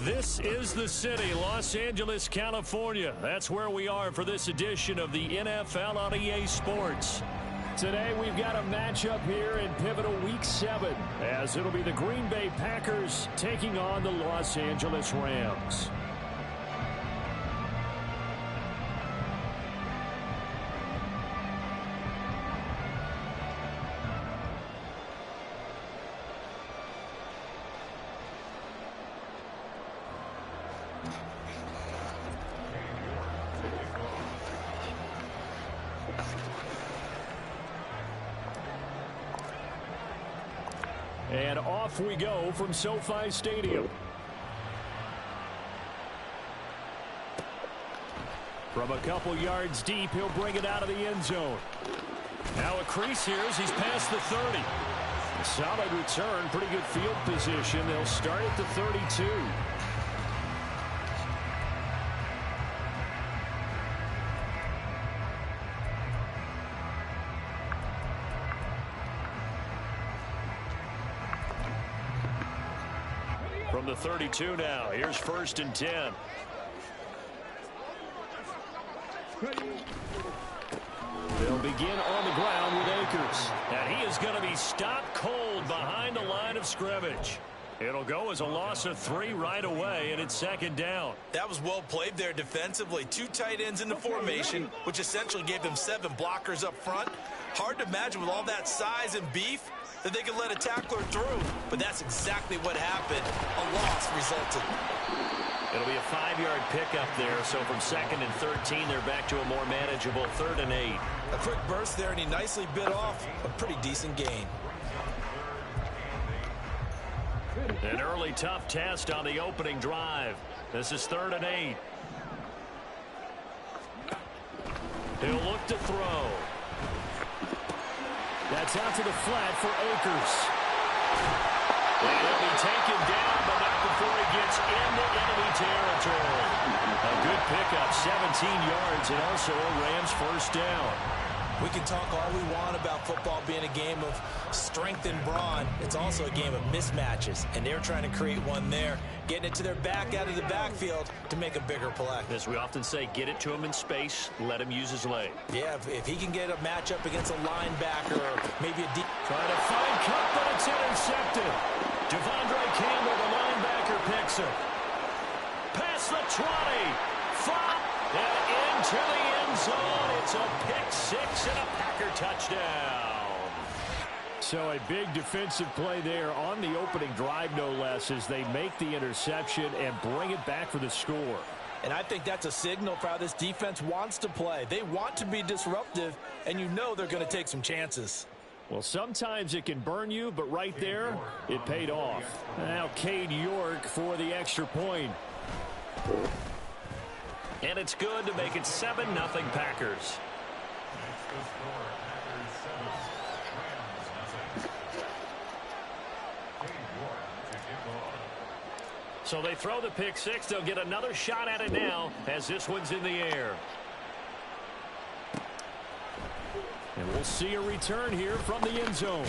This is the city, Los Angeles, California. That's where we are for this edition of the NFL on EA Sports. Today we've got a matchup here in pivotal Week 7, as it'll be the Green Bay Packers taking on the Los Angeles Rams. And off we go from SoFi Stadium. From a couple yards deep, he'll bring it out of the end zone. Now a crease here as he's past the 30. A solid return, pretty good field position. They'll start at the 32. From the 32 now, here's 1st and 10. They'll begin on the ground with Akers. And he is going to be stopped cold behind the line of scrimmage. It'll go as a loss of 3 right away, and it's 2nd down. That was well played there defensively. 2 tight ends in the formation, which essentially gave them 7 blockers up front. Hard to imagine with all that size and beef that they could let a tackler through, but that's exactly what happened. A loss resulted. It'll be a 5-yard pickup there, so from 2nd and 13, they're back to a more manageable 3rd and 8. A quick burst there, and he nicely bit off a pretty decent gain. An early tough test on the opening drive. This is 3rd and 8. He'll look to throw. That's out to the flat for Akers. And he'll be taken down, but not before he gets into enemy territory. A good pickup, 17 yards, and also a Rams 1st down. We can talk all we want about football being a game of strength and brawn. It's also a game of mismatches, and they're trying to create one there, getting it to their back out of the backfield to make a bigger play. As we often say, get it to him in space, let him use his leg. Yeah, if he can get a matchup against a linebacker or maybe a deep... Trying to find Cup, but it's intercepted. Devondre Campbell, the linebacker, picks him. Past the 20. Flop. And into the end zone. It's a pick 6 and a Packer touchdown. So a big defensive play there on the opening drive, no less, as they make the interception and bring it back for the score. And I think that's a signal for how this defense wants to play. They want to be disruptive, and you know they're going to take some chances. Well, sometimes it can burn you, but right there, it paid off. Now Cade York for the extra point. And it's good to make it 7-0 Packers. So they throw the pick 6. They'll get another shot at it now as this one's in the air. And we'll see a return here from the end zone.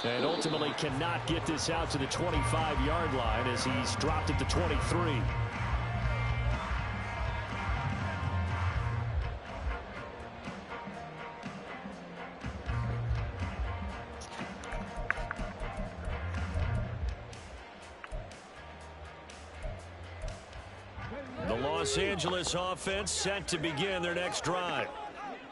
And ultimately cannot get this out to the 25-yard line as he's dropped at the 23. The Los Angeles offense set to begin their next drive.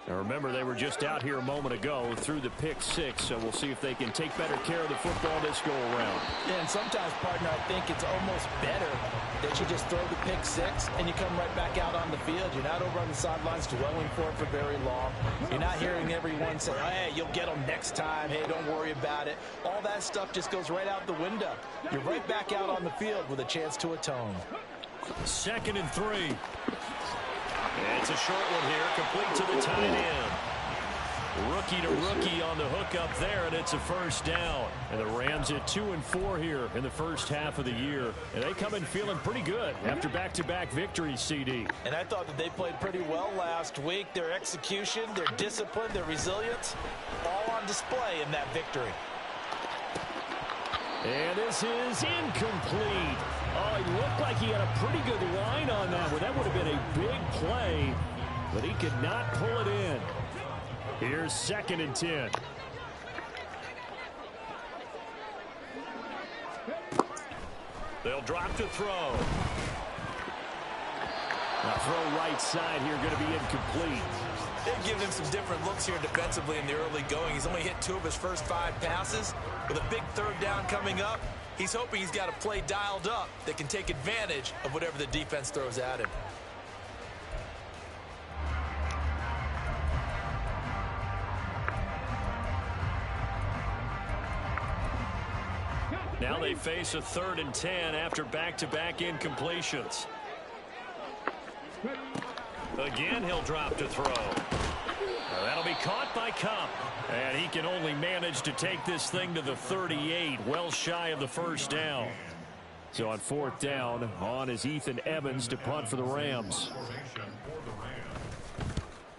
Now remember, they were just out here a moment ago through the pick 6, so we'll see if they can take better care of the football this go around. Yeah, and sometimes, partner, I think it's almost better that you just throw the pick 6 and you come right back out on the field. You're not over on the sidelines dwelling for it for very long. You're not hearing everyone say, hey, you'll get them next time. Hey, don't worry about it. All that stuff just goes right out the window. You're right back out on the field with a chance to atone. 2nd and 3. It's a short one here, complete to the tight end. Rookie to rookie on the hook up there, and it's a 1st down. And the Rams at 2-4 here in the first half of the year. And they come in feeling pretty good after back-to-back victories, CD. And I thought that they played pretty well last week. Their execution, their discipline, their resilience, all on display in that victory. And this is incomplete. Oh, he looked like he had a pretty good line on that one. That would have been a big play, but he could not pull it in. Here's 2nd and 10. They'll drop to throw. Now throw right side here, going to be incomplete. They've given him some different looks here defensively in the early going. He's only hit 2 of his first 5 passes. With a big 3rd down coming up, he's hoping he's got a play dialed up that can take advantage of whatever the defense throws at him. Now they face a 3rd and 10 after back-to-back incompletions. Again, he'll drop to throw. Now that'll be caught by Cup. And he can only manage to take this thing to the 38, well shy of the 1st down. So on 4th down, on is Ethan Evans to punt for the Rams.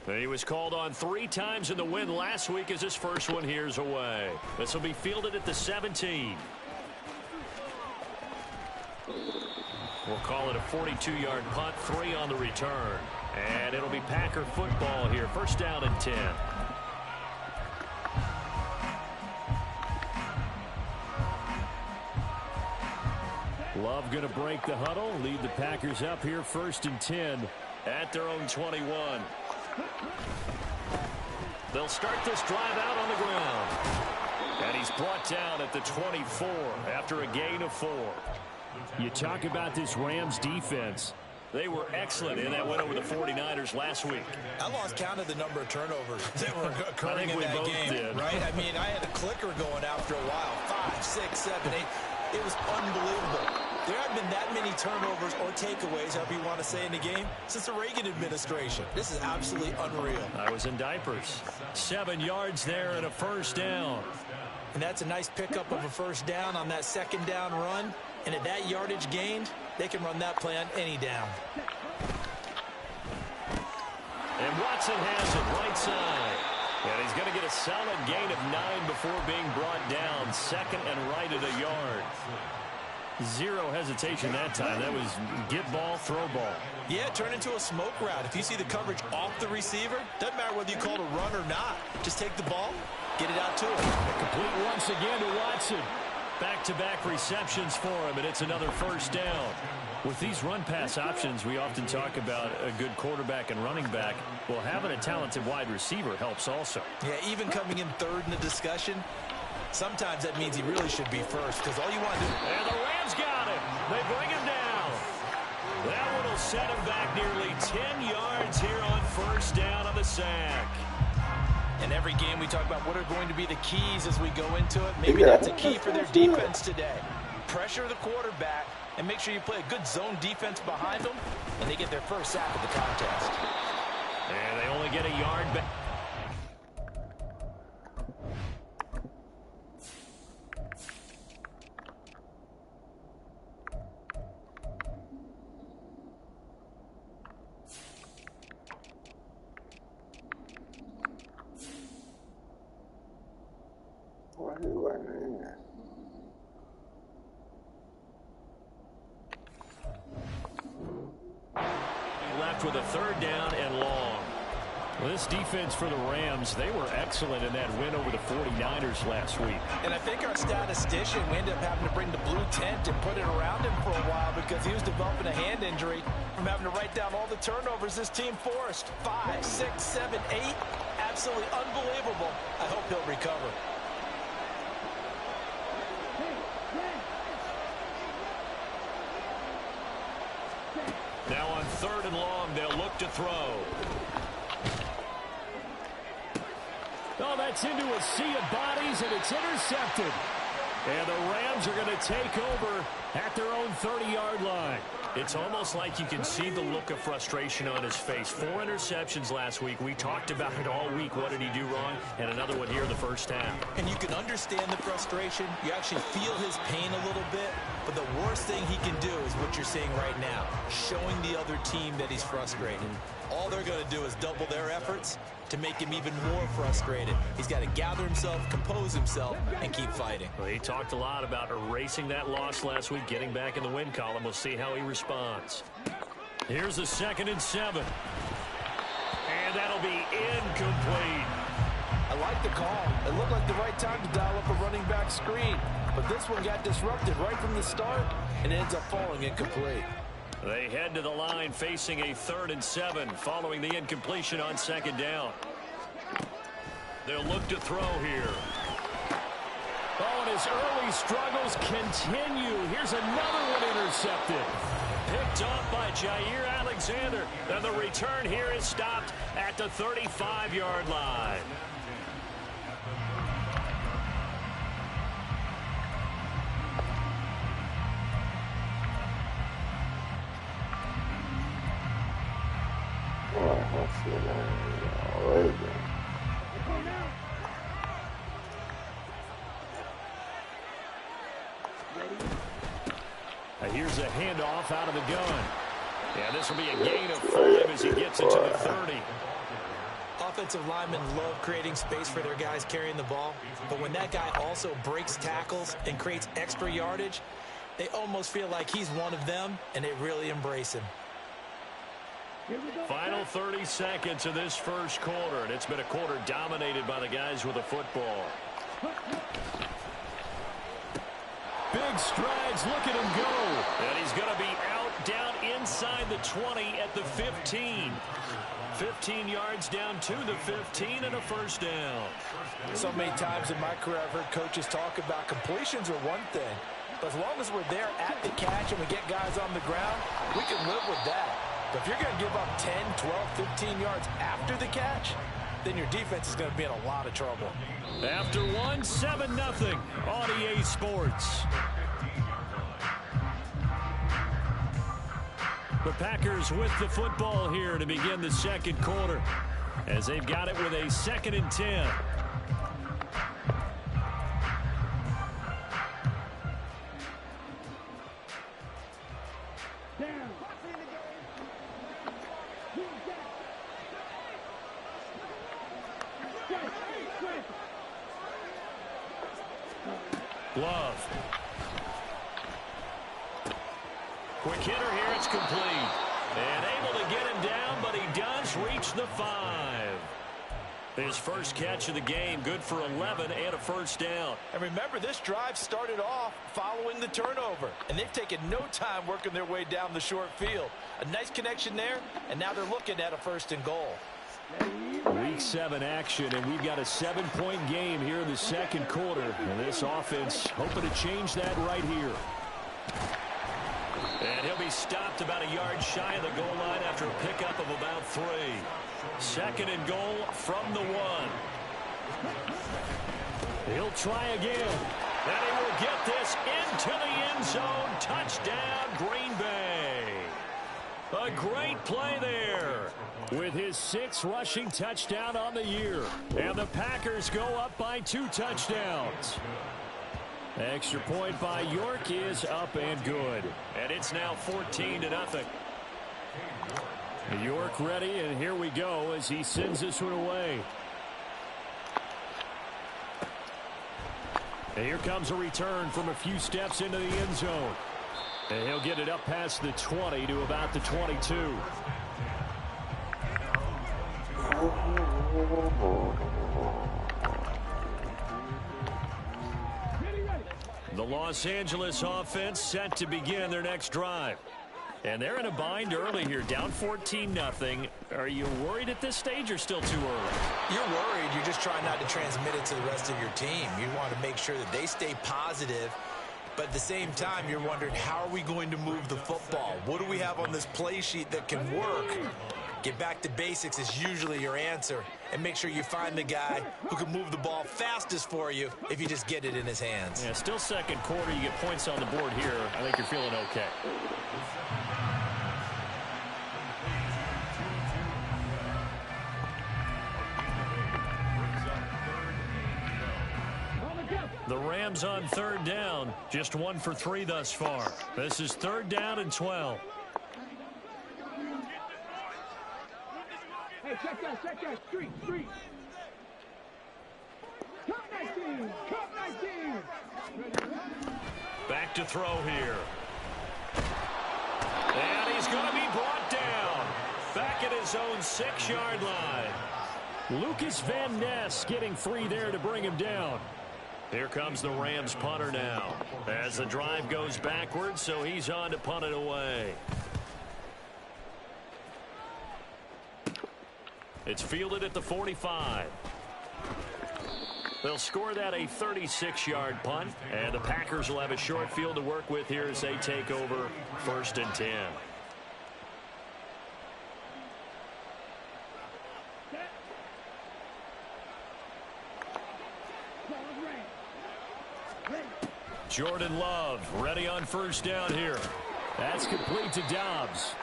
He was called on 3 times in the win last week as his first one here's away. This will be fielded at the 17. We'll call it a 42-yard punt, 3 on the return. And it'll be Packer football here. 1st down and 10. Love going to break the huddle, lead the Packers up here 1st and 10 at their own 21. They'll start this drive out on the ground. And he's brought down at the 24 after a gain of 4. You talk about this Rams defense. They were excellent in that win over the 49ers last week. I lost count of the number of turnovers that were occurring in that game, right? I mean, I had a clicker going after a while. 5, 6, 7, 8. It was unbelievable. There haven't been that many turnovers or takeaways, however you want to say, in the game since the Reagan administration. This is absolutely unreal. I was in diapers. 7 yards there and a 1st down. And that's a nice pickup of a 1st down on that 2nd down run. And at that yardage gained, they can run that play on any down. And Watson has it right side. And he's going to get a solid gain of 9 before being brought down. 2nd and right at a yard. 0 hesitation that time. That was get ball, throw ball. Yeah, turn into a smoke route. If you see the coverage off the receiver, doesn't matter whether you call it a run or not. Just take the ball, get it out to him. Complete once again to Watson. Back-to-back receptions for him, and it's another 1st down. With these run-pass options, we often talk about a good quarterback and running back. Well, having a talented wide receiver helps also. Yeah, even coming in 3rd in the discussion, sometimes that means he really should be 1st, because all you want to do... And the Rams got him. They bring him down. That one will set him back nearly 10 yards here on 1st down on the sack. In every game, we talk about what are going to be the keys as we go into it. Maybe that's a key for their defense today. Pressure the quarterback and make sure you play a good zone defense behind them, and they get their 1st sack of the contest. And they only get a yard back. Left with a 3rd down and long. Well, this defense for the Rams, they were excellent in that win over the 49ers last week. And I think our statistician, we ended up having to bring the blue tent and put it around him for a while because he was developing a hand injury from having to write down all the turnovers this team forced. 5, 6, 7, 8. Absolutely unbelievable. I hope he'll recover. Now on 3rd and long, they'll look to throw. Oh, that's into a sea of bodies, and it's intercepted. And the Rams are going to take over at their own 30-yard line. It's almost like you can see the look of frustration on his face. 4 interceptions last week. We talked about it all week. What did he do wrong? And another one here in the first half. And you can understand the frustration. You actually feel his pain a little bit. But the worst thing he can do is what you're seeing right now, showing the other team that he's frustrated. All they're going to do is double their efforts to make him even more frustrated. He's got to gather himself, compose himself, and keep fighting. Well, he talked a lot about erasing that loss last week, getting back in the win column. We'll see how he responds. Here's a 2nd and 7. And that'll be incomplete. I like the call. It looked like the right time to dial up a running back screen. But this one got disrupted right from the start, and it ends up falling incomplete. They head to the line facing a 3rd and 7 following the incompletion on 2nd down. They'll look to throw here. Oh, and his early struggles continue. Here's another one intercepted. Picked off by Jair Alexander. And the return here is stopped at the 35-yard line. Here's a handoff out of the gun. Yeah, this will be a gain of 5 as he gets it to the 30. Offensive linemen love creating space for their guys carrying the ball. But when that guy also breaks tackles and creates extra yardage, they almost feel like he's one of them, and they really embrace him. Final 30 seconds of this first quarter, and it's been a quarter dominated by the guys with the football. Big strides, look at him go. And he's going to be out down inside the 20 at the 15. 15 yards down to the 15 and a first down. So many times in my career I've heard coaches talk about completions are one thing. But as long as we're there at the catch and we get guys on the ground, we can live with that. But if you're going to give up 10, 12, 15 yards after the catch, then your defense is going to be in a lot of trouble. After one, 7-0 on EA Sports. The Packers with the football here to begin the second quarter as they've got it with a 2nd and 10. Love. Quick hitter here, it's complete. And able to get him down, but he does reach the 5. His first catch of the game, good for 11 and a first down. And remember, this drive started off following the turnover. And they've taken no time working their way down the short field. A nice connection there, and now they're looking at a 1st and goal. Week 7 action, and we've got a 7-point game here in the second quarter. And this offense hoping to change that right here. And he'll be stopped about a yard shy of the goal line after a pickup of about 3. 2nd and goal from the 1. He'll try again. And he will get this into the end zone. Touchdown, Green Bay. A great play there with his 6th rushing touchdown on the year. And the Packers go up by 2 touchdowns. Extra point by York is up and good. And it's now 14-0. York ready, and here we go as he sends this one away. And here comes a return from a few steps into the end zone. And he'll get it up past the 20 to about the 22. The Los Angeles offense set to begin their next drive. And they're in a bind early here, down 14-0. Are you worried at this stage or still too early? You're worried. You're just trying not to transmit it to the rest of your team. You want to make sure that they stay positive. But at the same time, you're wondering, how are we going to move the football? What do we have on this play sheet that can work? Get back to basics is usually your answer. And make sure you find the guy who can move the ball fastest for you if you just get it in his hands. Yeah, still second quarter. You get points on the board here. I think you're feeling okay. The Rams on third down, just 1 for 3 thus far. This is 3rd down and 12. Hey, check that, street. Cut 19. Back to throw here. And he's going to be brought down. Back at his own 6-yard line. Lucas Van Ness getting free there to bring him down. Here comes the Rams punter now. As the drive goes backwards, so he's on to punt it away. It's fielded at the 45. They'll score that a 36-yard punt, and the Packers will have a short field to work with here as they take over 1st and 10. Jordan Love ready on 1st down here. That's complete to Dobbs.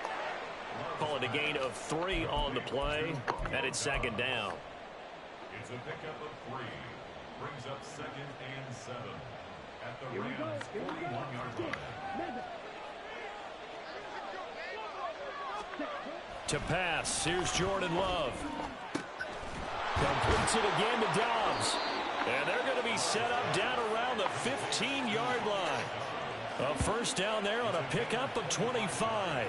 Call it a gain of 3 on the play, and it's 2nd down. It's a pickup of 3. Brings up 2nd and 7 at the Rams 41-yard line. To pass, here's Jordan Love. Completes it again to Dobbs. And they're going to be set up down around the 15-yard line. A 1st down there on a pickup of 25.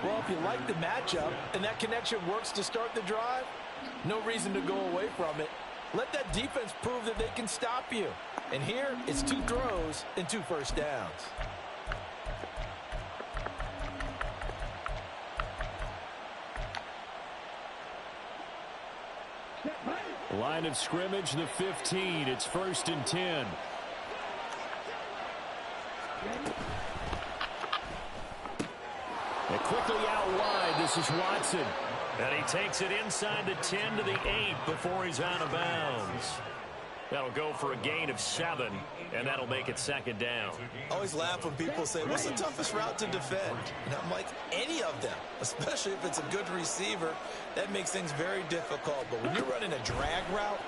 Well, if you like the matchup and that connection works to start the drive, no reason to go away from it. Let that defense prove that they can stop you. And here, it's 2 throws and 2 first downs. Line of scrimmage, the 15. It's 1st and 10. And quickly out wide, this is Watson. And he takes it inside the 10 to the 8 before he's out of bounds. That'll go for a gain of 7, and that'll make it 2nd down. I always laugh when people say, what's the toughest route to defend? And I'm like, any of them, especially if it's a good receiver. That makes things very difficult. But when you're running a drag route,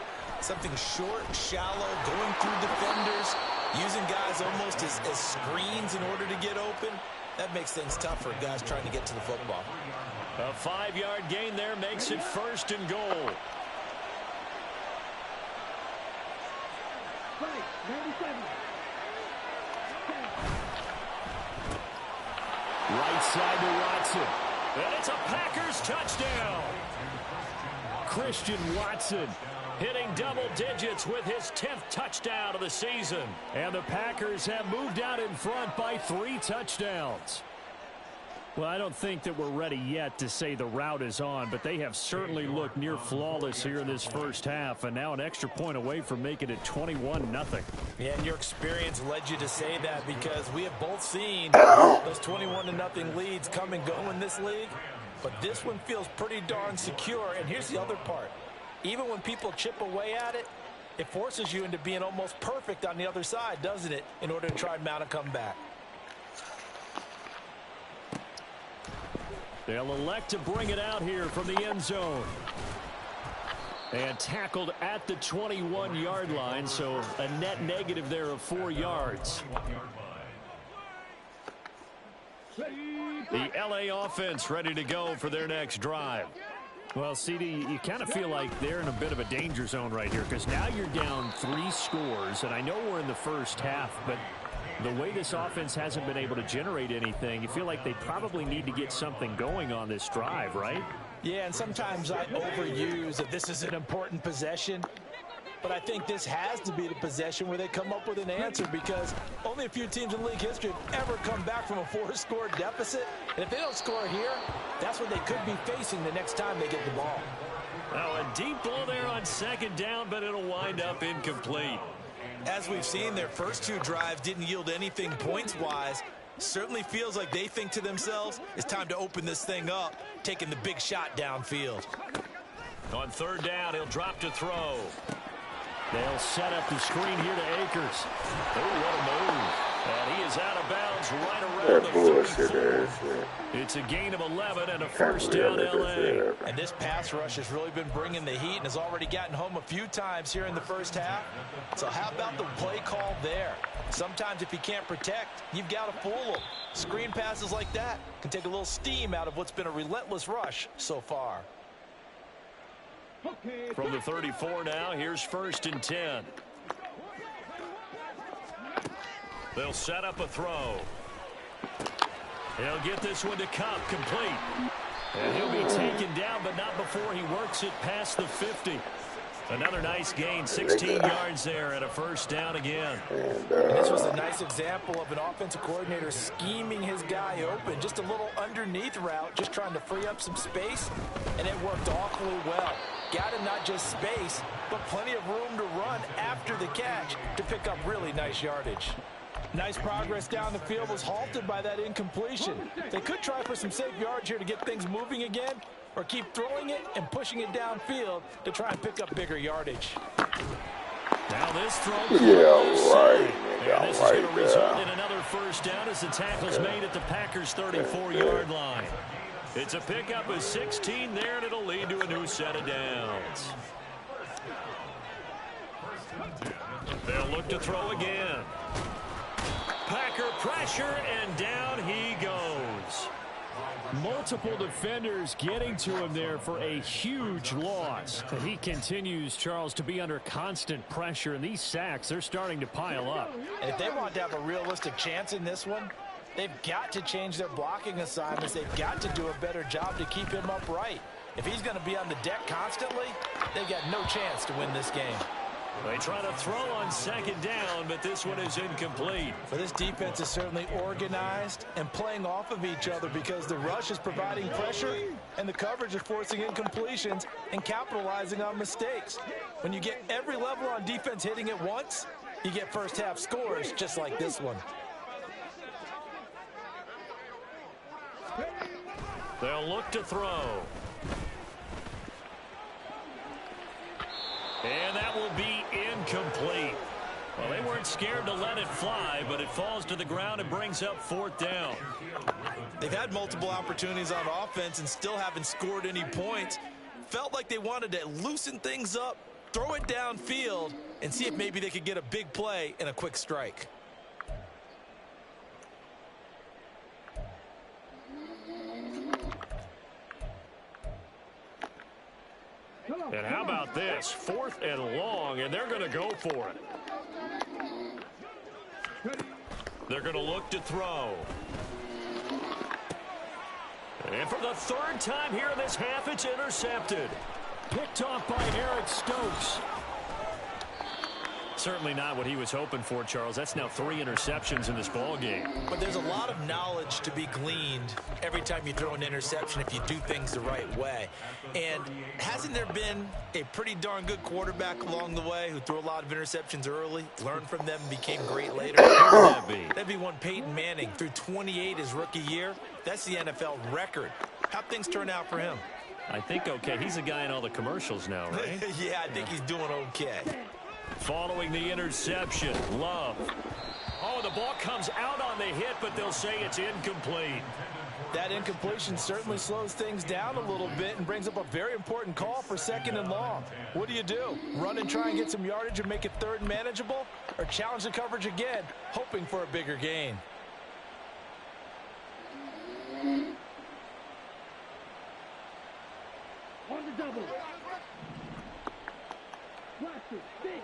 something short, shallow, going through defenders, using guys almost as screens in order to get open, that makes things tough for guys trying to get to the football. A 5-yard gain there makes it 1st and goal. Right side to Watson. And it's a Packers touchdown. Christian Watson hitting double digits with his 10th touchdown of the season. And the Packers have moved out in front by 3 touchdowns. Well, I don't think that we're ready yet to say the route is on, but they have certainly looked near flawless here in this 1st half, and now an extra point away from making it 21-0. Yeah, and your experience led you to say that because we have both seen those 21-0 leads come and go in this league, but this one feels pretty darn secure. And here's the other part. Even when people chip away at it, it forces you into being almost perfect on the other side, doesn't it, in order to try and mount a comeback. They'll elect to bring it out here from the end zone. And tackled at the 21-yard line, so a net negative there of 4 yards. The LA offense ready to go for their next drive. Well, CD, you kind of feel like they're in a bit of a danger zone right here because now you're down 3 scores, and I know we're in the 1st half, but the way this offense hasn't been able to generate anything, you feel like they probably need to get something going on this drive, right? Yeah, and sometimes I overuse that this is an important possession. But I think this has to be the possession where they come up with an answer because only a few teams in league history have ever come back from a 4-score deficit. And if they don't score here, that's what they could be facing the next time they get the ball. Now a deep ball there on 2nd down, but it'll wind up incomplete. As we've seen, their first 2 drives didn't yield anything points-wise. Certainly feels like they think to themselves, it's time to open this thing up, taking the big shot downfield. On 3rd down, he'll drop to throw. They'll set up the screen here to Akers. Oh, what a move. And he is out of bounds right around That the bullshit 34. ass shit. It's a gain of 11 and a first down, L.A. And this pass rush has really been bringing the heat and has already gotten home a few times here in the first half. So how about the play call there? Sometimes if you can't protect, you've got to fool them. Screen passes like that can take a little steam out of what's been a relentless rush so far. From the 34 now, here's 1st and 10. They'll set up a throw. He'll get this one to Cup, complete. And he'll be taken down, but not before he works it past the 50. Another nice gain, 16 yards there, and a first down again. And this was a nice example of an offensive coordinator scheming his guy open. Just a little underneath route, just trying to free up some space, and it worked awfully well. Got him not just space, but plenty of room to run after the catch to pick up really nice yardage. Nice progress down the field was halted by that incompletion. They could try for some safe yards here to get things moving again, or keep throwing it and pushing it downfield to try and pick up bigger yardage. Now this throw. Yeah, right. And this is going to result in another first down as the tackle's made at the Packers' 34-yard line. It's a pickup of 16 there, and it'll lead to a new set of downs. They'll look to throw again. Packer pressure, and down he goes. Multiple defenders getting to him there for a huge loss. He continues, Charles, to be under constant pressure, and these sacks, they're starting to pile up. And if they want to have a realistic chance in this one, they've got to change their blocking assignments. They've got to do a better job to keep him upright. If he's going to be on the deck constantly, they've got no chance to win this game. They try to throw on 2nd down, but this one is incomplete. But this defense is certainly organized and playing off of each other because the rush is providing pressure and the coverage is forcing incompletions and capitalizing on mistakes. When you get every level on defense hitting at once, you get first half scores just like this one. They'll look to throw. And that will be incomplete. Well, they weren't scared to let it fly, but it falls to the ground and brings up 4th down. They've had multiple opportunities on offense and still haven't scored any points. Felt like they wanted to loosen things up, throw it downfield, and see if maybe they could get a big play and a quick strike. And how about this? 4th and long, and they're going to go for it. They're going to look to throw. And for the 3rd time here in this half, it's intercepted. Picked off by Eric Stokes. Certainly not what he was hoping for, Charles. That's now 3 interceptions in this ball game. But there's a lot of knowledge to be gleaned every time you throw an interception if you do things the right way. And hasn't there been a pretty darn good quarterback along the way who threw a lot of interceptions early, learned from them, and became great later? Who would that be? That'd be one Peyton Manning. Threw 28 his rookie year. That's the NFL record. How'd things turn out for him? I think okay. He's a guy in all the commercials now, right? Yeah, I think he's doing okay. Following the interception, Love. Oh, the ball comes out on the hit, but they'll say it's incomplete. That incompletion certainly slows things down a little bit and brings up a very important call for 2nd and long. What do you do? Run and try and get some yardage and make it 3rd and manageable? Or challenge the coverage again, hoping for a bigger gain? On the double. Watch it. Stick.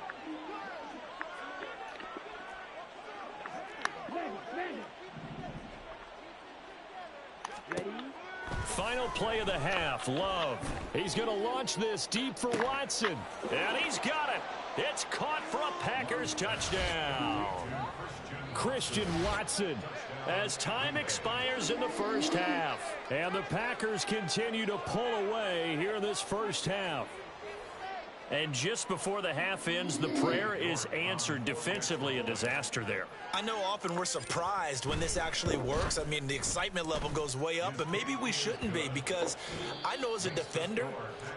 Ready? Final play of the half, Love. He's going to launch this deep for Watson. And he's got it. It's caught for a Packers touchdown. Christian Watson, as time expires in the first half. And the Packers continue to pull away here in this first half. And just before the half ends, the prayer is answered. Defensively, a disaster there. I know often we're surprised when this actually works. I mean, the excitement level goes way up, but maybe we shouldn't be, because I know as a defender,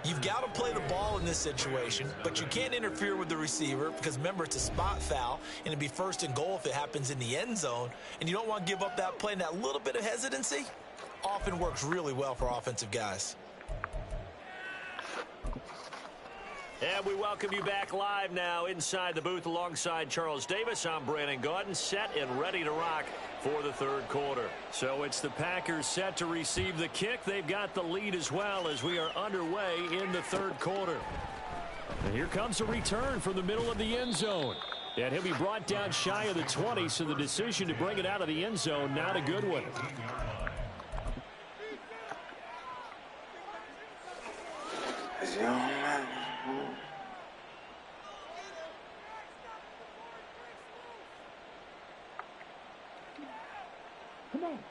you've got to play the ball in this situation, but you can't interfere with the receiver because, remember, it's a spot foul, and it'd be first and goal if it happens in the end zone, and you don't want to give up that play, and that little bit of hesitancy often works really well for offensive guys. And we welcome you back live now inside the booth alongside Charles Davis. I'm Brandon Gaudin, set and ready to rock for the third quarter. So it's the Packers set to receive the kick. They've got the lead as well as we are underway in the third quarter. And here comes a return from the middle of the end zone. And he'll be brought down shy of the 20, so the decision to bring it out of the end zone, not a good one.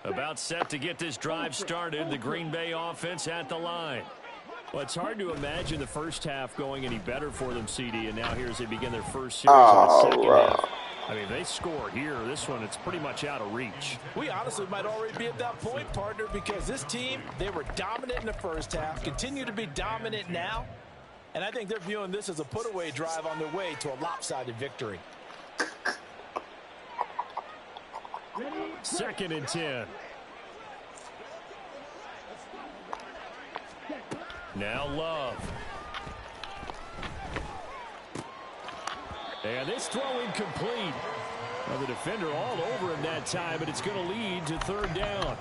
About set to get this drive started, the Green Bay offense at the line. Well, it's hard to imagine the first half going any better for them, CD, and now here as they begin their first series of the second half. I mean, they score here. This one, it's pretty much out of reach. We honestly might already be at that point, partner, because this team, they were dominant in the first half, continue to be dominant now, and I think they're viewing this as a put-away drive on their way to a lopsided victory. 2nd and 10. Now Love. And this throw incomplete. Well, the defender all over him that time, but it's going to lead to third down.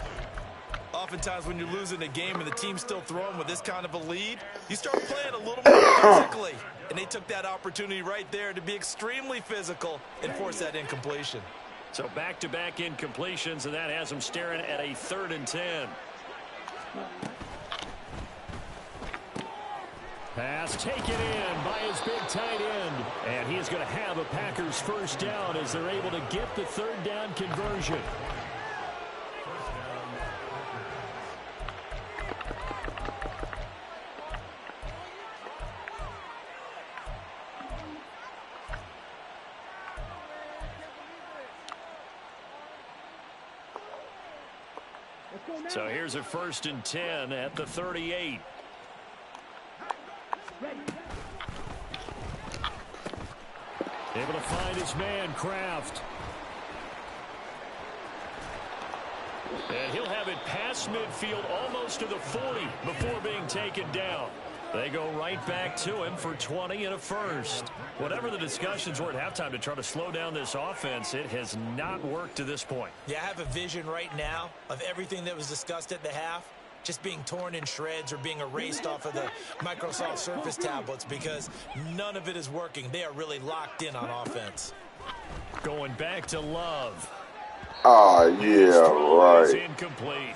Oftentimes when you're losing a game and the team's still throwing with this kind of a lead, you start playing a little more physically. And they took that opportunity right there to be extremely physical and force that incompletion. So back-to-back incompletions, and that has them staring at a 3rd and 10. Pass taken in by his big tight end. And he is going to have a Packers first down as they're able to get the third down conversion. So here's a 1st and 10 at the 38. Able to find his man, Kraft. And he'll have it past midfield almost to the 40 before being taken down. They go right back to him for 20 and a first. Whatever the discussions were at halftime to try to slow down this offense, it has not worked to this point. Yeah, I have a vision right now of everything that was discussed at the half just being torn in shreds or being erased off of the Microsoft Surface tablets, because none of it is working. They are really locked in on offense. Going back to Love. Oh, yeah, right. Incomplete.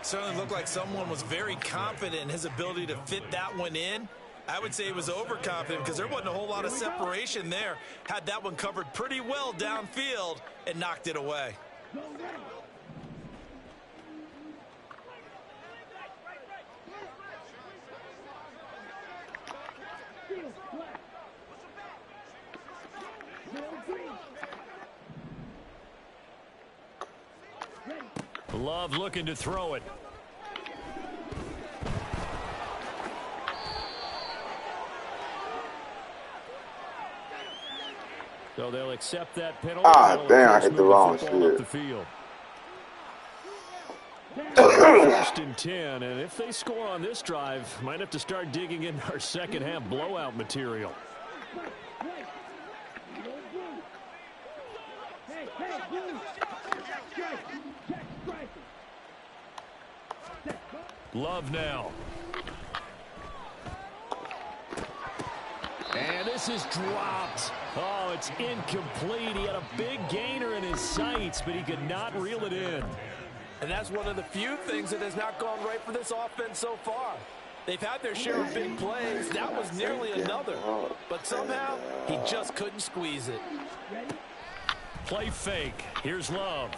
Certainly looked like someone was very confident in his ability to fit that one in. I would say he was overconfident because there wasn't a whole lot of separation there. Had that one covered pretty well downfield and knocked it away. Love looking to throw it. So they'll accept that penalty. Ah, damn, I hit the wrong shit. Up the field. 1st and 10, and if they score on this drive, might have to start digging in our second half blowout material. Love now. And this is dropped. Oh, it's incomplete. He had a big gainer in his sights, but he could not reel it in. And that's one of the few things that has not gone right for this offense so far. They've had their share of big plays. That was nearly another. But somehow, he just couldn't squeeze it. Play fake. Here's Love.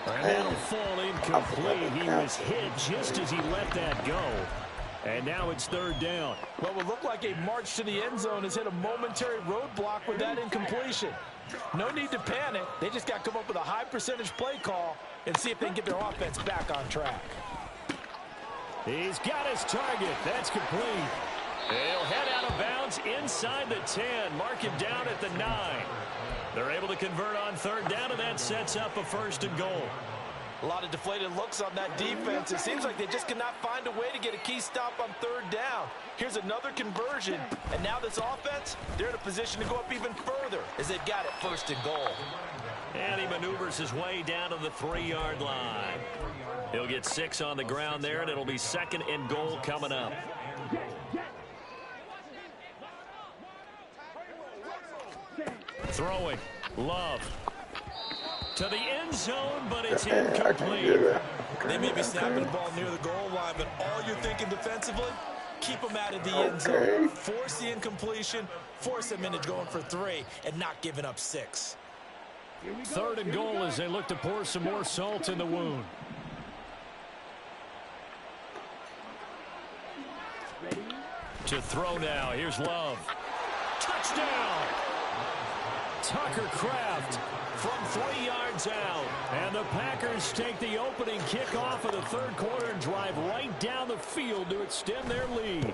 And that'll fall incomplete. He was hit just as he let that go. And now it's third down. What would look like a march to the end zone has hit a momentary roadblock with that incompletion. No need to panic. They just got to come up with a high percentage play call and see if they can get their offense back on track. He's got his target. That's complete. He'll head out of bounds inside the 10. Mark him down at the 9. They're able to convert on third down, and that sets up a first and goal. A lot of deflated looks on that defense. It seems like they just cannot find a way to get a key stop on third down. Here's another conversion, and now this offense, they're in a position to go up even further as they've got it first and goal. And he maneuvers his way down to the 3-yard line. He'll get 6 on the ground there, and it'll be second and goal coming up. Throwing. Love. To the end zone, but it's incomplete. They may be snapping the ball near the goal line, but all you're thinking defensively, keep them out of the end zone. Force the incompletion, force them into going for 3, and not giving up 6. Third and goal as they look to pour some more salt in the wound. To throw now. Here's Love. Touchdown! Tucker Kraft from 3 yards out. And the Packers take the opening kickoff of the third quarter and drive right down the field to extend their lead.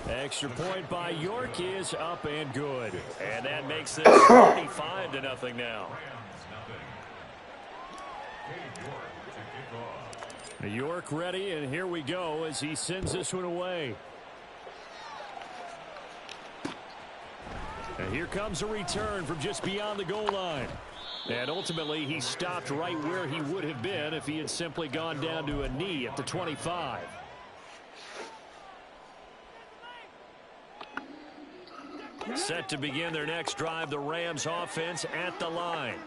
Extra point by York is up and good. And that makes this 35-0 now. York ready, and here we go as he sends this one away. And here comes a return from just beyond the goal line. And ultimately, he stopped right where he would have been if he had simply gone down to a knee at the 25. Set to begin their next drive, the Rams offense at the line.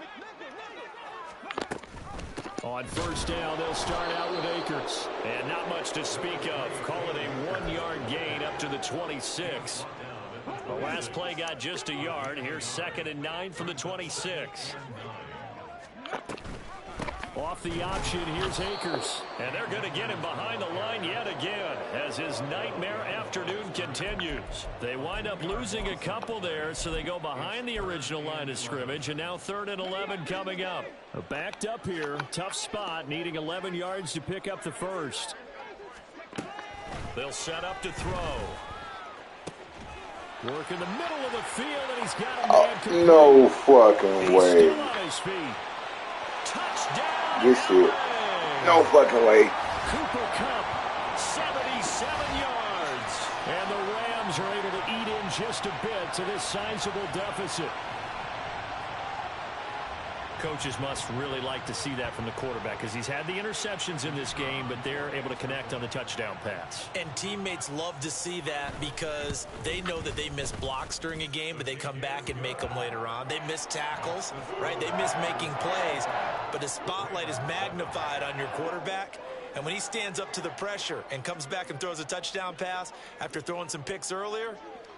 On first down, they'll start out with Akers. And not much to speak of. Call it a 1-yard gain up to the 26. The last play got just a yard. Here's 2nd and 9 from the 26. Off the option, here's Akers. And they're going to get him behind the line yet again as his nightmare afternoon continues. They wind up losing a couple there, so they go behind the original line of scrimmage, and now 3rd and 11 coming up. Backed up here, tough spot, needing 11 yards to pick up the first. They'll set up to throw. Work in the middle of the field, and he's got a man complete. No fucking He's way. still on his feet. Touchdown. This shit. No fucking way. Cooper Kupp, 77 yards. And the Rams are able to eat in just a bit to this sizable deficit. Coaches must really like to see that from the quarterback because he's had the interceptions in this game, but they're able to connect on the touchdown pass. And teammates love to see that because they know that they miss blocks during a game, but they come back and make them later on. They miss tackles, right? They miss making plays, but the spotlight is magnified on your quarterback. And when he stands up to the pressure and comes back and throws a touchdown pass after throwing some picks earlier,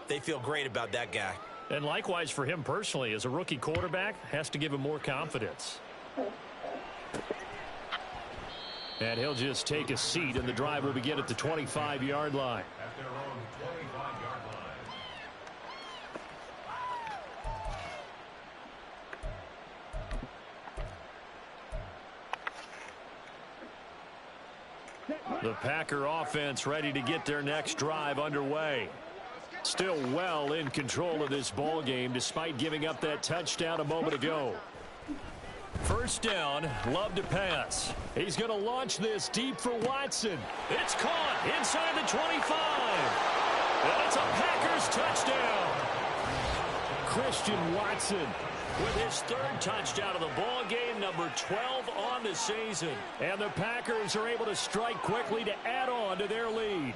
they feel great about that guy. And likewise for him personally, as a rookie quarterback, has to give him more confidence. And he'll just take a seat, and the drive will begin at the 25-yard line. At their own 25-yard line. The Packer offense ready to get their next drive underway. Still well in control of this ball game despite giving up that touchdown a moment ago. First down, Love to pass. He's going to launch this deep for Watson. It's caught inside the 25. And it's a Packers touchdown. Christian Watson with his 3rd touchdown of the ball game, number 12 on the season. And the Packers are able to strike quickly to add on to their lead.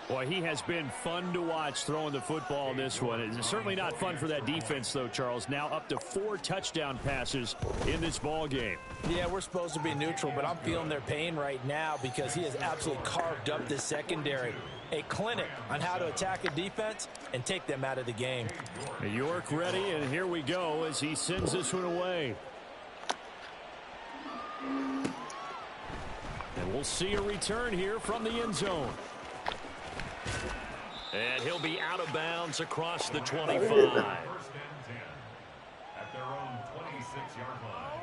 Boy, he has been fun to watch throwing the football in this one. It's certainly not fun for that defense, though, Charles. Now up to 4 touchdown passes in this ball game. Yeah, we're supposed to be neutral, but I'm feeling their pain right now because he has absolutely carved up this secondary. A clinic on how to attack a defense and take them out of the game. York ready, and here we go as he sends this one away. And We'll see a return here from the end zone. And he'll be out of bounds across the 25. First and 10 at their own 26-yard line.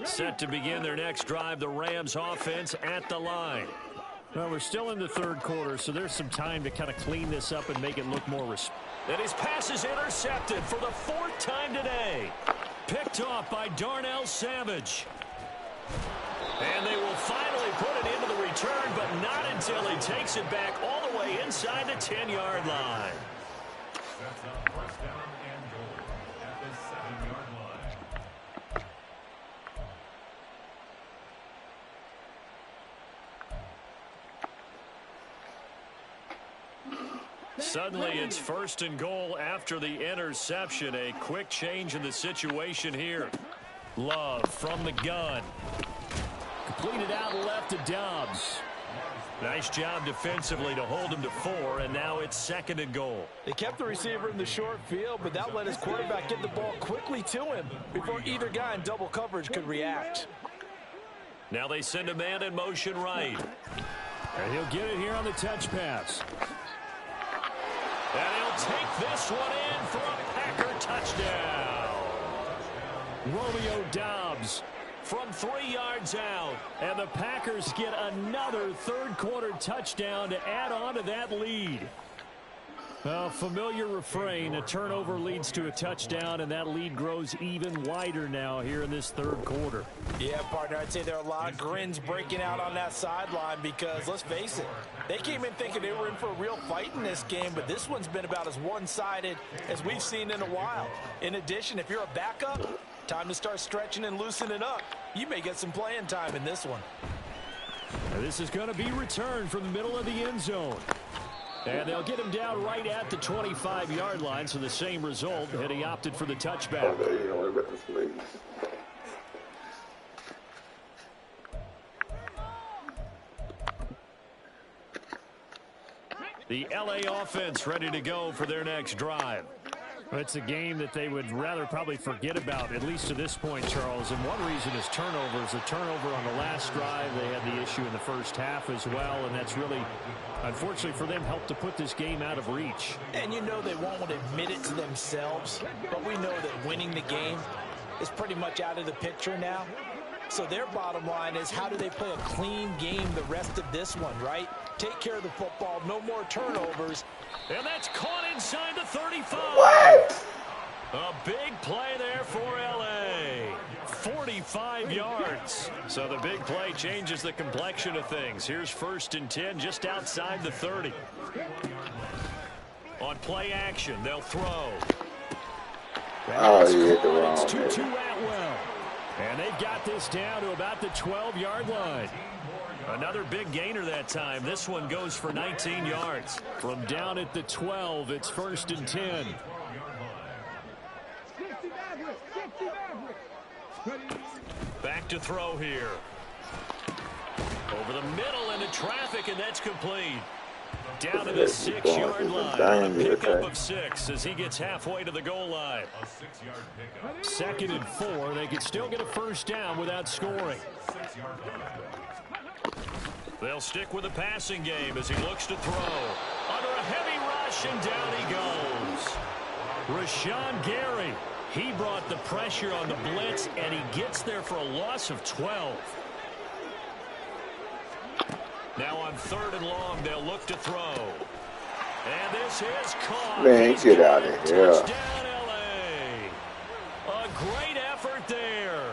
Set to begin their next drive, the Rams offense at the line. Well, we're still in the third quarter, so there's some time to kind of clean this up and make it look more respectable. And his pass is intercepted for the 4th time today. Picked off by Darnell Savage. And they will finally put it into the return, but not until he takes it back all the way inside the 10-yard line. Sets up first down and goal at the 7-yard line. Suddenly it's 1st and goal after the interception. A quick change in the situation here. Love from the gun. Completed out left to Dobbs. Nice job defensively to hold him to 4, and now it's 2nd and goal. They kept the receiver in the short field, but that let his quarterback get the ball quickly to him before either guy in double coverage could react. Now they send a man in motion right. And he'll get it here on the touch pass. And he'll take this one in for a Packer touchdown. Romeo Dobbs From 3 yards out. And the Packers get another third-quarter touchdown to add on to that lead. A familiar refrain, a turnover leads to a touchdown, and that lead grows even wider now here in this third quarter. Yeah, partner, I'd say there are a lot of grins breaking out on that sideline because, let's face it, they came in thinking they were in for a real fight in this game, but this one's been about as one-sided as we've seen in a while. In addition, if you're a backup, time to start stretching and loosening up. You may get some playing time in this one. And this is going to be returned from the middle of the end zone. And they'll get him down right at the 25-yard line, so the same result, and he opted for the touchback. The LA offense ready to go for their next drive. It's a game that they would rather probably forget about, at least to this point, Charles. And one reason is turnovers. A turnover on the last drive. They had the issue in the first half as well, and that's really, unfortunately for them, helped to put this game out of reach. And you know they won't admit it to themselves, but we know that winning the game is pretty much out of the picture now. So their bottom line is, how do they play a clean game the rest of this one, right? Take care of the football, no more turnovers. And that's caught inside the 35. What? A big play there for L.A. 45 yards. So the big play changes the complexion of things. Here's 1st and 10 just outside the 30. On play action, they'll throw. Oh, you hit the wrong It's man. 2-2 Atwell. And they've got this down to about the 12-yard line. Another big gainer that time. This one goes for 19 yards. From down at the 12, it's 1st and 10. Back to throw here. Over the middle into traffic, and that's complete. Down to the 6-yard line. A pickup of 6 as he gets halfway to the goal line. A 6-yard pickup. 2nd and 4. They could still get a first down without scoring. 6-yard line. They'll stick with the passing game as he looks to throw. Under a heavy rush, and down he goes. Rashawn Gary. He brought the pressure on the blitz, and he gets there for a loss of 12. Now on 3rd and long, they'll look to throw. And this is caught. Man, He's get got out of it. here. Touchdown, L.A. A great effort there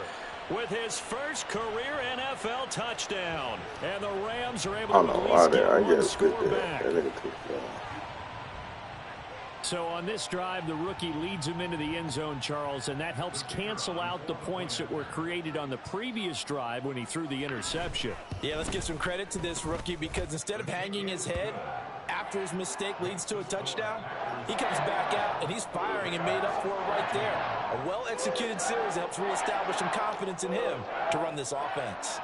with his first career NFL touchdown. And the Rams are able I to don't know at why least they. get I one guess score good back. there. So on this drive, the rookie leads him into the end zone, Charles, and that helps cancel out the points that were created on the previous drive when he threw the interception. Yeah, let's give some credit to this rookie because instead of hanging his head after his mistake leads to a touchdown, he comes back out and he's firing and made up for it right there. A well-executed series helps reestablish some confidence in him to run this offense.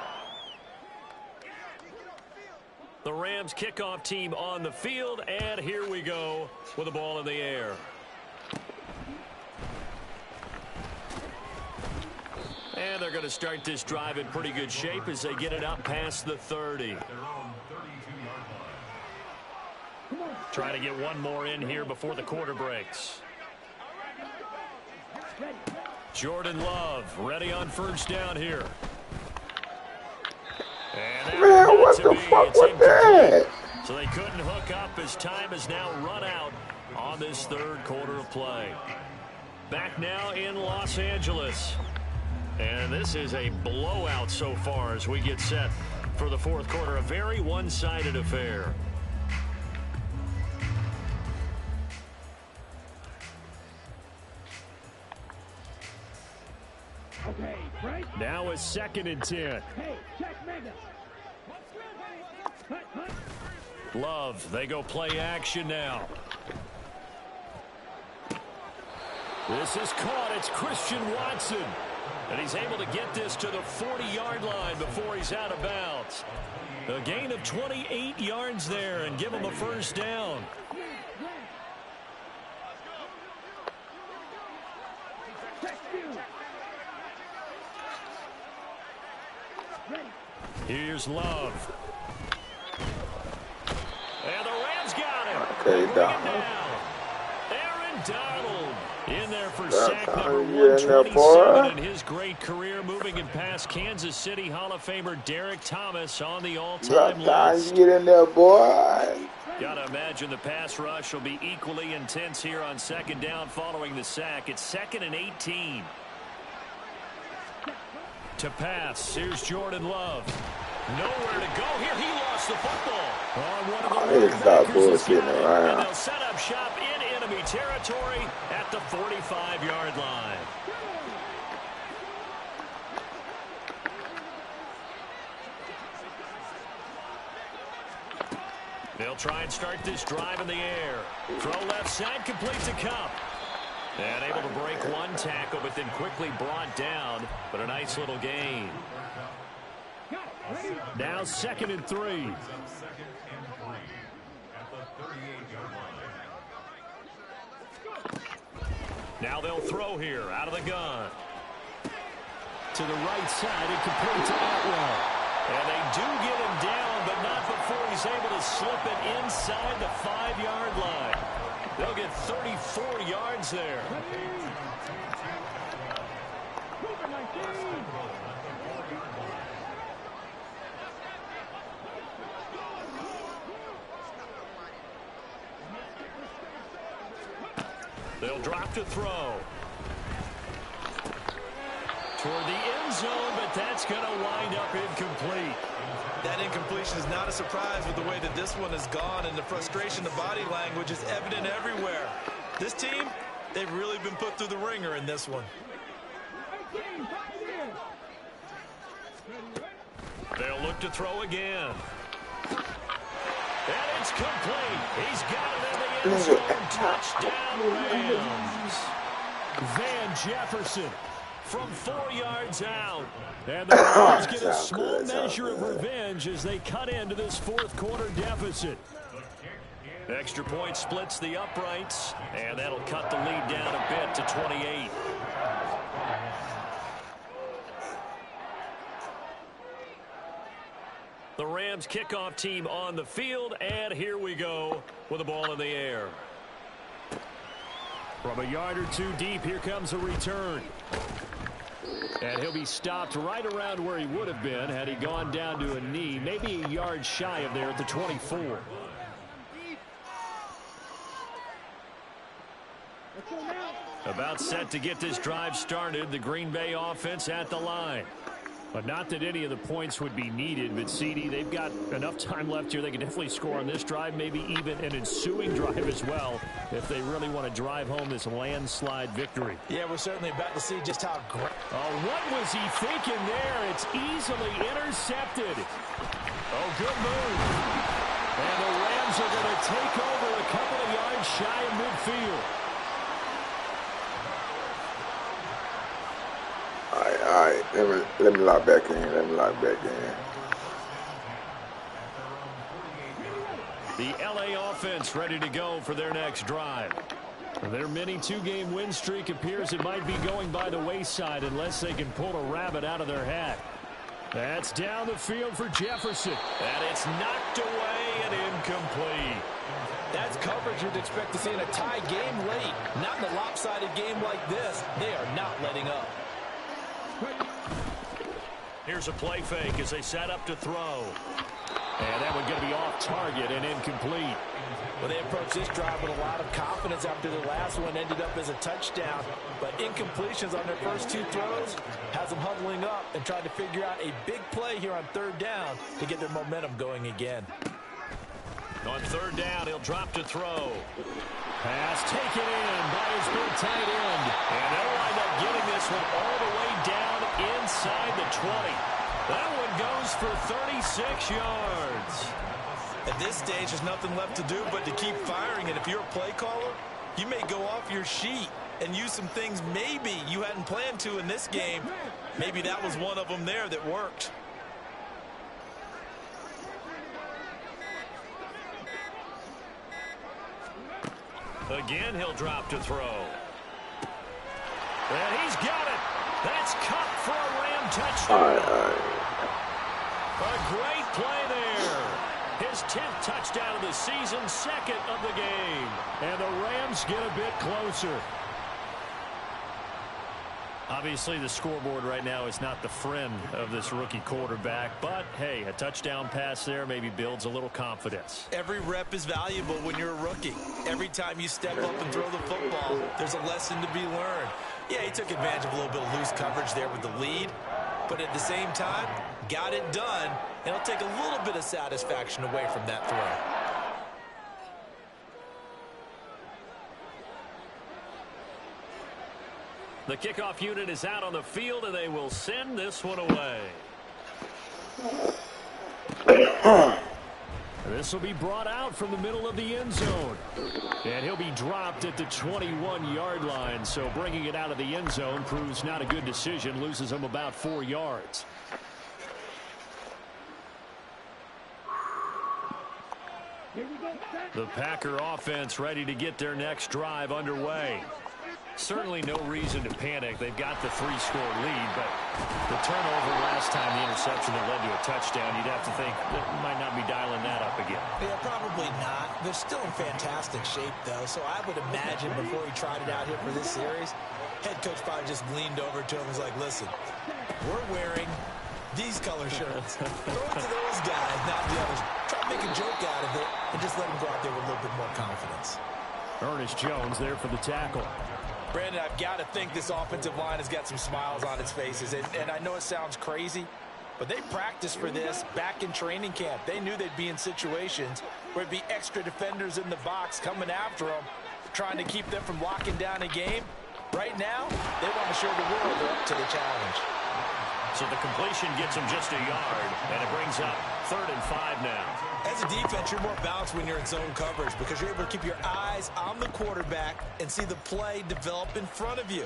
The Rams kickoff team on the field, and here we go with the ball in the air. And they're going to start this drive in pretty good shape as they get it up past the 30. Trying to get one more in here before the quarter breaks. Jordan Love ready on first down here. And Man, what the fuck was that? So they couldn't hook up as time has now run out on this third quarter of play. Back now in Los Angeles. And this is a blowout so far as we get set for the fourth quarter. A very one-sided affair. Okay, right? Now it's 2nd and 10. Hey, check mega. Hut, hut. Love, they go play action now. This is caught. It's Christian Watson. And he's able to get this to the 40-yard line before he's out of bounds. A gain of 28 yards there and give him a first down. Here's Love. And the Rams got him. Okay, down. Aaron Donald in there for sack number Get in there, 127 boy. in his great career, moving it past Kansas City Hall of Famer Derek Thomas on the all-time Time list. you get in there, boy. Gotta imagine the pass rush will be equally intense here on 2nd down following the sack. It's 2nd and 18. To pass, here's Jordan Love. Nowhere to go here. He lost the football on one of the Stop linebackers. bullshitting And around. they'll set up shop in enemy territory at the 45-yard line. They'll try and start this drive in the air. Throw left side, complete to Cup. And able to break one tackle, but then quickly brought down. But a nice little gain. Now 2nd and 3. Now they'll throw here out of the gun. To the right side, and complete to Atwell. And they do get him down, but not before he's able to slip it inside the 5-yard line. They'll get 34 yards there. They'll drop to throw. Toward the end zone, but that's going to wind up incomplete. That incompletion is not a surprise with the way that this one has gone, and the frustration, the body language is evident everywhere. This team, they've really been put through the ringer in this one. They'll look to throw again. And it's complete. He's got it in the end zone. Touchdown, Rams. Van Jefferson from 4 yards out. And the Rams get a small measure of revenge as they cut into this fourth quarter deficit. Extra point splits the uprights, and that'll cut the lead down a bit to 28. The Rams kickoff team on the field, and here we go with the ball in the air. From a yard or two deep, here comes a return. And he'll be stopped right around where he would have been had he gone down to a knee, maybe a yard shy of there at the 24. About set to get this drive started, the Green Bay offense at the line. But not that any of the points would be needed, but CD, they've got enough time left here. They can definitely score on this drive, maybe even an ensuing drive as well, if they really want to drive home this landslide victory. Yeah, we're certainly about to see just how great. Oh, what was he thinking there? It's easily intercepted. Oh, good move. And the Rams are going to take over a couple of yards shy of midfield. All right. Let me lock back in. The LA offense ready to go for their next drive. Their mini two-game win streak appears it might be going by the wayside unless they can pull a rabbit out of their hat. That's down the field for Jefferson. And it's knocked away and incomplete. That's coverage you'd expect to see in a tie game late. Not in a lopsided game like this. They are not letting up. Here's a play fake as they set up to throw. And that one going to be off target and incomplete. Well, they approached this drive with a lot of confidence after the last one ended up as a touchdown. But incompletions on their first two throws has them huddling up and trying to figure out a big play here on third down to get their momentum going again. On third down, he'll drop to throw. Pass taken in by his big tight end. And they'll wind up getting this one all the way down inside the 20. That one goes for 36 yards. At this stage, there's nothing left to do but to keep firing. And if you're a play caller, you may go off your sheet and use some things maybe you hadn't planned to in this game. Maybe that was one of them there that worked. Again, he'll drop to throw. And he's got it. That's Cup for a Ram touchdown. A great play there. His 10th touchdown of the season, second of the game. And the Rams get a bit closer. Obviously, the scoreboard right now is not the friend of this rookie quarterback. But, hey, a touchdown pass there maybe builds a little confidence. Every rep is valuable when you're a rookie. Every time you step up and throw the football, there's a lesson to be learned. Yeah, he took advantage of a little bit of loose coverage there with the lead. But at the same time, got it done, and it'll take a little bit of satisfaction away from that throw. The kickoff unit is out on the field, and they will send this one away. This will be brought out from the middle of the end zone. And he'll be dropped at the 21-yard line. So bringing it out of the end zone proves not a good decision. Loses him about 4 yards. The Packer offense ready to get their next drive underway. Certainly no reason to panic. They've got the 3-score lead, but the turnover last time, the interception that led to a touchdown, you'd have to think that might not be dialing that up again. Yeah, probably not. They're still in fantastic shape, though, so I would imagine before he tried it out here for this series, head coach probably just leaned over to him and was like, listen, we're wearing these color shirts. Throw it to those guys, not the others. Try to make a joke out of it and just let them go out there with a little bit more confidence. Ernest Jones there for the tackle. Brandon, I've got to think this offensive line has got some smiles on its faces. And I know it sounds crazy, but they practiced for this back in training camp. They knew they'd be in situations where it'd be extra defenders in the box coming after them, trying to keep them from locking down a game. Right now, they want to show the world they're up to the challenge. So the completion gets them just a yard, and it brings up 3rd and 5 now. As a defense, you're more balanced when you're in zone coverage because you're able to keep your eyes on the quarterback and see the play develop in front of you.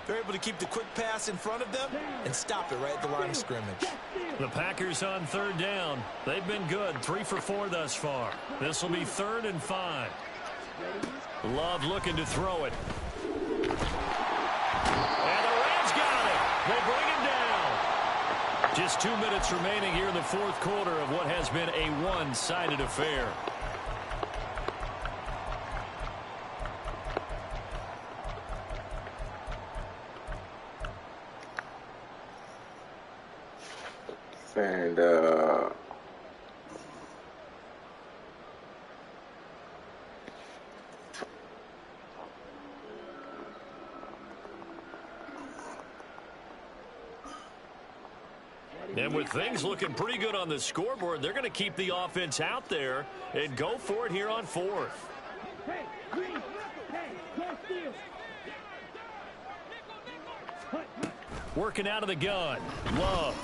They're able to keep the quick pass in front of them and stop it right at the line of scrimmage. The Packers on 3rd down. They've been good, 3 for 4 thus far. This will be 3rd and 5. Love looking to throw it. And the Rams got it. They bring him down. Just 2 minutes remaining here in the 4th quarter of what has been a one-sided affair. And And with things looking pretty good on the scoreboard, they're going to keep the offense out there and go for it here on 4th. Hey, green. Hey, go steal. Working out of the gun. Love.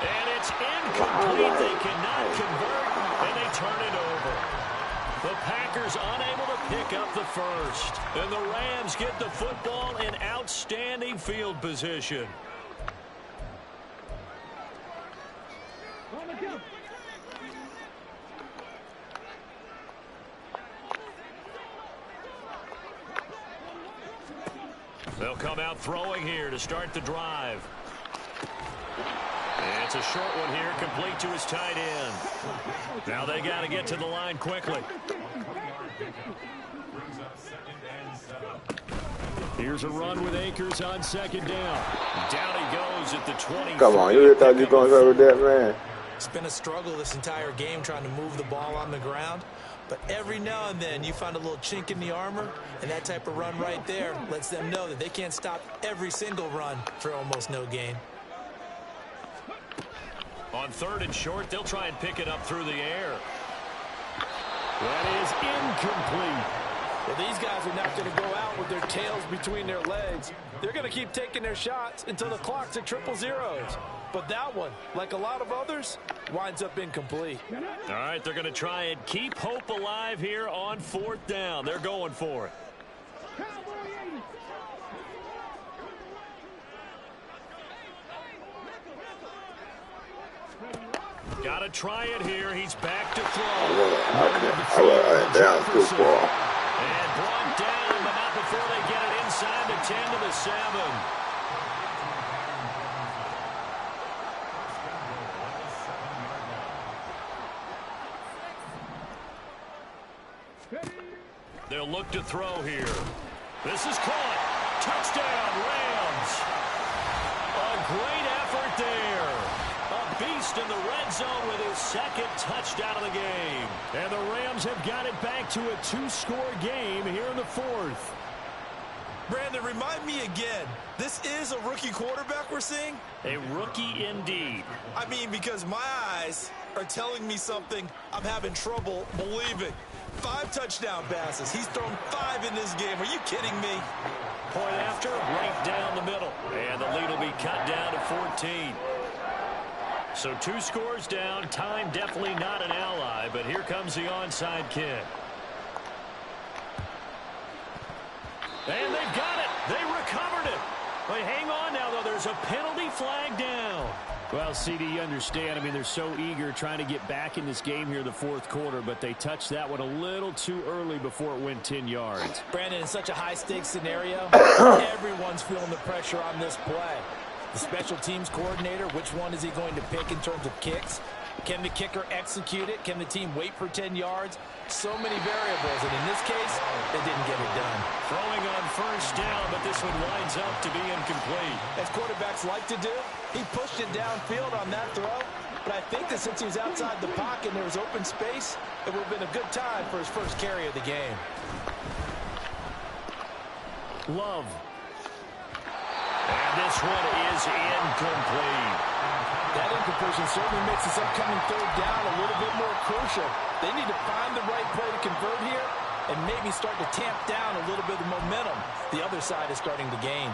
And it's incomplete. They cannot convert, and they turn it over. The Packers unable to pick up the first. And the Rams get the football in outstanding field position. They'll come out throwing here to start the drive. And it's a short one here, complete to his tight end. Now they got to get to the line quickly. Here's a run with Akers on second down. Down he goes at the 20. Come on, you really thought you were going to go with that, man? It's been a struggle this entire game trying to move the ball on the ground. But every now and then you find a little chink in the armor, and that type of run right there lets them know that they can't stop every single run for almost no gain. On third and short, they'll try and pick it up through the air. That is incomplete. Well, these guys are not going to go out with their tails between their legs. They're going to keep taking their shots until the clock's at 0-0s. But that one, like a lot of others, winds up incomplete. All right, they're going to try and keep hope alive here on fourth down. They're going for it. Got to try it here. He's back to throw. Down too far. And brought down, but not before they get it inside the 10 to the 7. They'll look to throw here. This is caught. Touchdown, Rams. A great effort there. A beast in the red zone with his second touchdown of the game. And the Rams have got it back to a 2-score game here in the fourth. Brandon, remind me again, this is a rookie quarterback we're seeing? A rookie indeed. I mean, because my eyes are telling me something I'm having trouble believing. 5 touchdown passes. He's thrown 5 in this game. Are you kidding me? Point after, right down the middle. And the lead will be cut down to 14. So 2 scores down. Time definitely not an ally, but here comes the onside kick. And they've got it. They recovered it. But hang on now, though. There's a penalty flag down. Well, CD, you understand. I mean, they're so eager trying to get back in this game here in the fourth quarter, but they touched that one a little too early before it went 10 yards. Brandon, in such a high-stakes scenario, everyone's feeling the pressure on this play. The special teams coordinator, which one is he going to pick in terms of kicks? Can the kicker execute it? Can the team wait for 10 yards? So many variables, and in this case, they didn't get it done. Throwing on first down, but this one winds up to be incomplete. As quarterbacks like to do, he pushed it downfield on that throw, but I think that since he was outside the pocket and there was open space, it would have been a good time for his first carry of the game. Love. And this one is incomplete. That incompletion certainly makes this upcoming third down a little bit more crucial. They need to find the right play to convert here and maybe start to tamp down a little bit of momentum the other side is starting to gain.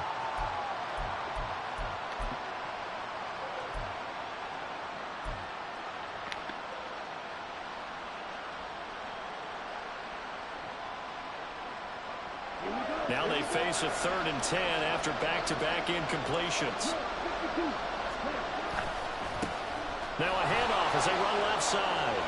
Now they face a 3rd and 10 after back-to-back incompletions. Now a handoff as they run left side.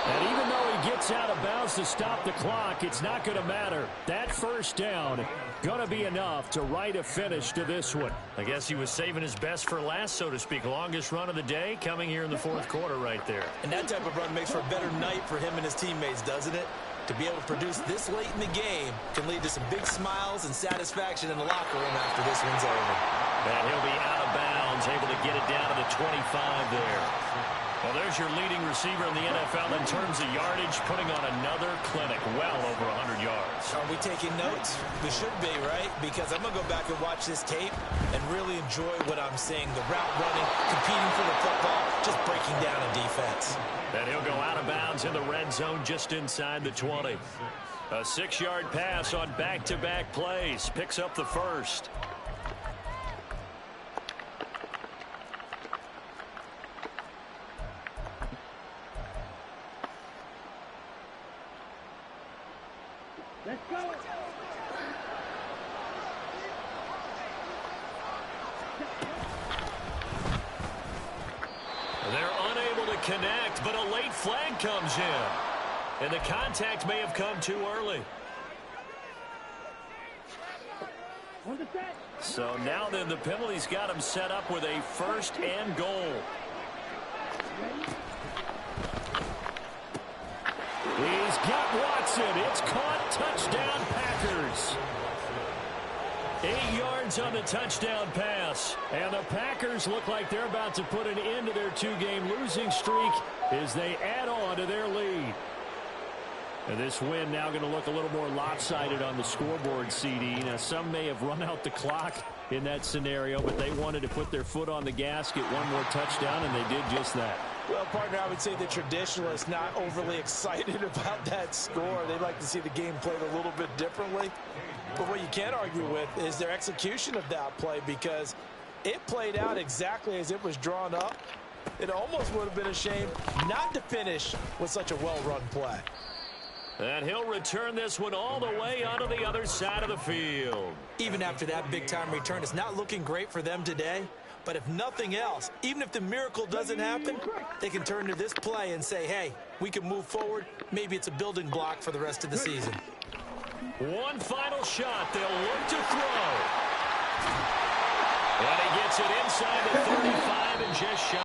And even though he gets out of bounds to stop the clock, it's not going to matter. That first down going to be enough to write a finish to this one. I guess he was saving his best for last, so to speak. Longest run of the day coming here in the fourth quarter right there. And that type of run makes for a better night for him and his teammates, doesn't it? To be able to produce this late in the game can lead to some big smiles and satisfaction in the locker room after this one's over. And he'll be out of bounds, able to get it down to the 25 there. Well, there's your leading receiver in the NFL in terms of yardage, putting on another clinic, well over 100 yards. Are we taking notes? We should be, right? Because I'm going to go back and watch this tape and really enjoy what I'm seeing. The route running, competing for the football, just breaking down a defense. And he'll go out of bounds in the red zone just inside the 20. A 6-yard pass on back-to-back plays. Picks up the first. Let's go. They're unable to connect, but a late flag comes in. And the contact may have come too early. On the set. So now then the penalty's got him set up with a 1st and goal. He's got Watson. It's caught. Touchdown Packers. 8 yards on the touchdown pass. And the Packers look like they're about to put an end to their 2-game losing streak as they add on to their lead. And this win now going to look a little more lopsided on the scoreboard, CD. Now, some may have run out the clock in that scenario, but they wanted to put their foot on the gas, get one more touchdown, and they did just that. Well, partner, I would say the traditionalists not overly excited about that score. They'd like to see the game played a little bit differently. But what you can't argue with is their execution of that play, because it played out exactly as it was drawn up. It almost would have been a shame not to finish with such a well-run play. And he'll return this one all the way onto the other side of the field. Even after that big-time return, it's not looking great for them today. But if nothing else, even if the miracle doesn't happen, they can turn to this play and say, hey, we can move forward. Maybe it's a building block for the rest of the season. One final shot. They'll look to throw. And he gets it inside the 35 and just shot.